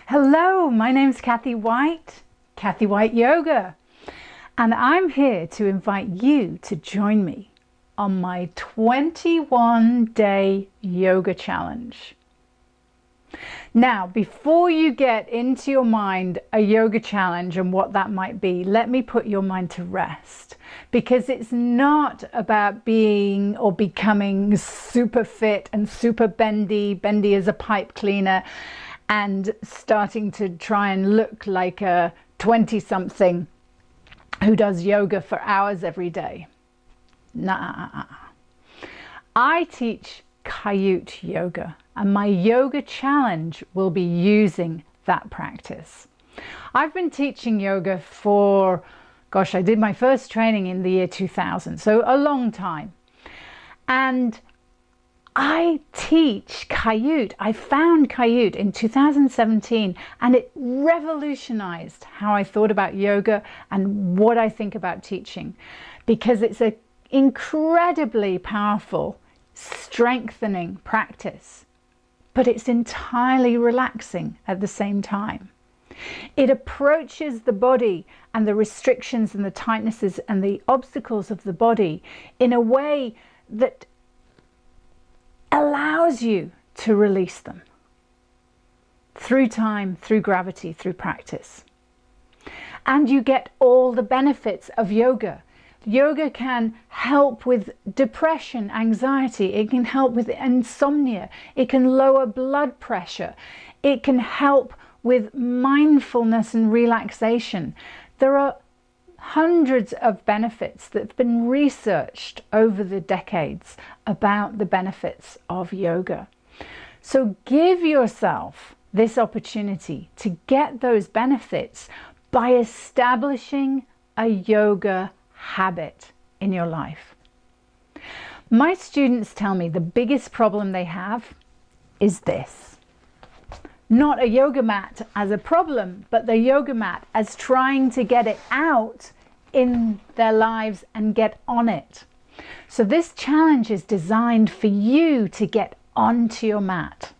Hello, my name's Kathy White, Coyote Yoga, and I'm here to invite you to join me on my 21-day yoga challenge. Now, before you get into your mind a yoga challenge and what that might be, let me put your mind to rest, because it's not about being or becoming super fit and super bendy as a pipe cleaner, and starting to try and look like a 20-something who does yoga for hours every day. Nah. I teach Kaiut Yoga, and my yoga challenge will be using that practice. I've been teaching yoga for, gosh, I did my first training in the year 2000, so a long time. And I teach Kaiut. I found Kaiut in 2017, and it revolutionized how I thought about yoga and what I think about teaching, because it's an incredibly powerful, strengthening practice, but it's entirely relaxing at the same time. It approaches the body and the restrictions and the tightnesses and the obstacles of the body in a way that allows you to release them through time, through gravity, through practice. And you get all the benefits of yoga. Yoga can help with depression, anxiety. It can help with insomnia. It can lower blood pressure. It can help with mindfulness and relaxation. There are hundreds of benefits that have been researched over the decades about the benefits of yoga. So give yourself this opportunity to get those benefits by establishing a yoga habit in your life. My students tell me the biggest problem they have is this. Not a yoga mat as a problem, but the yoga mat as trying to get it out in their lives and get on it. So this challenge is designed for you to get onto your mat.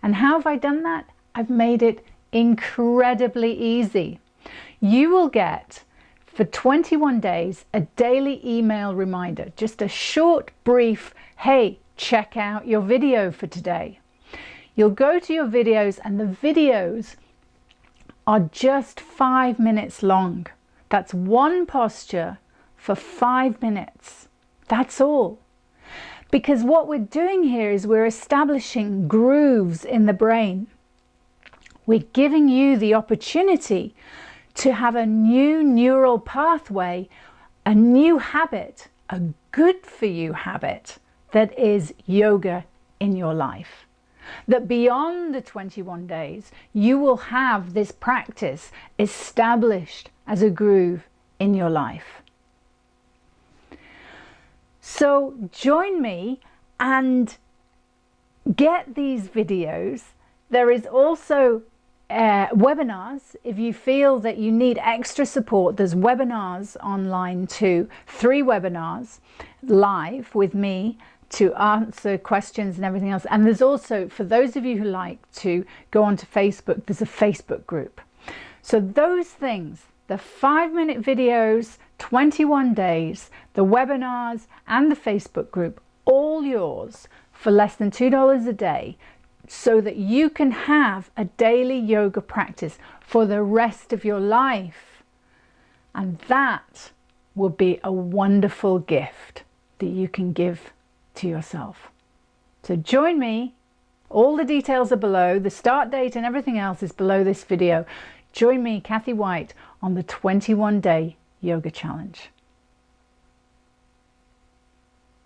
And how have I done that? I've made it incredibly easy. You will get, for 21 days, a daily email reminder, just a short, brief, hey, check out your video for today. You'll go to your videos, and the videos are just 5 minutes long. That's one posture for 5 minutes. That's all. Because what we're doing here is we're establishing grooves in the brain. We're giving you the opportunity to have a new neural pathway, a new habit, a good for you habit that is yoga in your life. That beyond the 21 days, you will have this practice established as a groove in your life. So join me and get these videos. There is also webinars. If you feel that you need extra support, there's webinars online too. 3 webinars live with me to answer questions and everything else. And there's also, for those of you who like to go onto Facebook, there's a Facebook group. So those things, the 5-minute videos, 21 days, the webinars and the Facebook group, all yours for less than $2 a day, so that you can have a daily yoga practice for the rest of your life. And that will be a wonderful gift that you can give to yourself. So join me. All the details are below. The start date and everything else is below this video. Join me, Kathy White, on the 21-day yoga challenge.